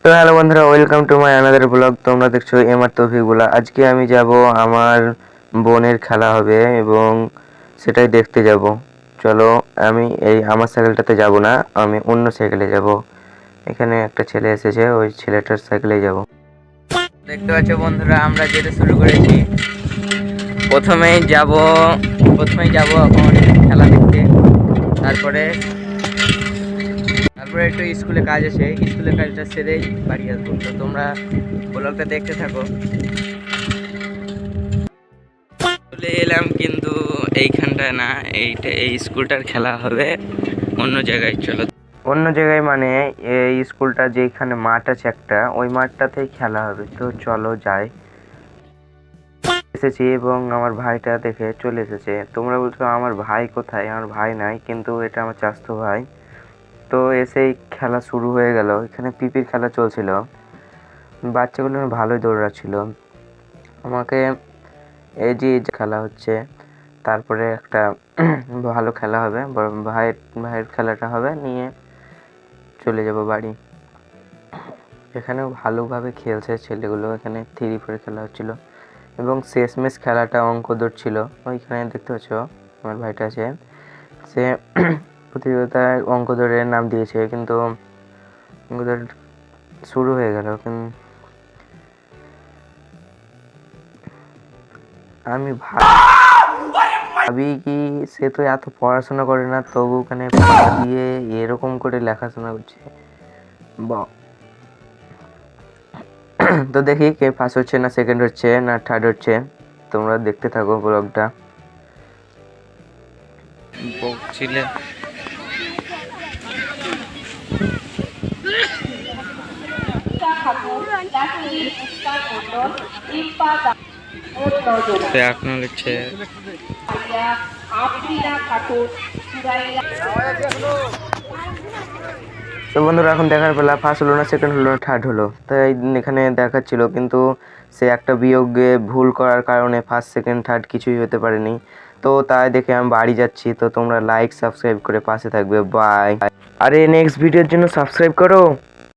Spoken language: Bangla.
তো হ্যালো বন্ধুরা, welcome to my another blog. তোমরা দেখছো এমআর তৌফিক বলা। আজকে আমি যাব, আমার বোনের খেলা হবে এবং সেটাই দেখতে যাব। চলো, আমি আমার সাইকেলটাতে যাব না, আমি অন্য সাইকেলে যাব। এখানে একটা ছেলে এসেছে, ওই ছেলেটার সাইকেলে যাব। দেখতে পাচ্ছ বন্ধুরা, আমরা যেতে শুরু করেছি। প্রথমেই যাব এখন খেলা দেখতে। তারপরে একটু স্কুলে কাজ আছে, স্কুলের কাজটা সেরেই বাড়ি আসবো। তো তোমরা ব্লগটা দেখতে থাকো। চলে এলাম, কিন্তু এইখানটায় না, এই স্কুলটার খেলা হবে অন্য জায়গায়। চলো, অন্য জায়গায় মানে এই স্কুলটা যেখানে মাঠ আছে একটা, ওই মাঠটাতেই খেলা হবে। তো চলো যাই। এসেছি এবং আমার ভাইটা দেখে চলে এসেছে। তোমরা বলছো আমার ভাই কোথায়? আমার ভাই নাই, কিন্তু এটা আমার চাচাতো ভাই। তো এসেই খেলা শুরু হয়ে গেল। এখানে পিপির খেলা চলছিল, বাচ্চাগুলো ভালোই দৌড়াচ্ছিল। আমাকে এই যে খেলা হচ্ছে, তারপরে একটা ভালো খেলা হবে, ভাইয়ের খেলাটা হবে, নিয়ে চলে যাব বাড়ি। এখানেও ভালোভাবে খেলছে ছেলেগুলো। এখানে 3-4 খেলা হচ্ছিল এবং শেষমেশ খেলাটা অঙ্ক দৌড় ছিল। ওইখানে দেখতে পাচ্ছ আমার ভাইটা আছে, সে প্রতিযোগিতায় অঙ্ক দৌড়ের নাম দিয়েছে, কিন্তু অঙ্ক দৌড় শুরু হয়ে গেল। আমি ভাবি কি, সে তো এত পড়াশোনা করে না, তবু ওখানে পা দিয়ে এরকম করে লেখাশোনা করছে। তো দেখি কে ফার্স্ট হচ্ছে, না সেকেন্ড হচ্ছে, না থার্ড হচ্ছে। তোমরা দেখতে থাকো ব্লগটা। বকছিলে এখন হচ্ছে। তো বন্ধুরা, এখন দেখার পেলা ফার্স্ট হলো না, সেকেন্ড হলো না, থার্ড হলো। তাই এখানে দেখাচ্ছিল, কিন্তু সে একটা বিয়োগে ভুল করার কারণে ফার্স্ট সেকেন্ড থার্ড কিছুই হতে পারেনি। তো তাই দেখে আমি বাড়ি যাচ্ছি। তো তোমরা লাইক সাবস্ক্রাইব করে পাশে থাকবে। বাই। আরে নেক্সট ভিডিওর জন্য সাবস্ক্রাইব করো।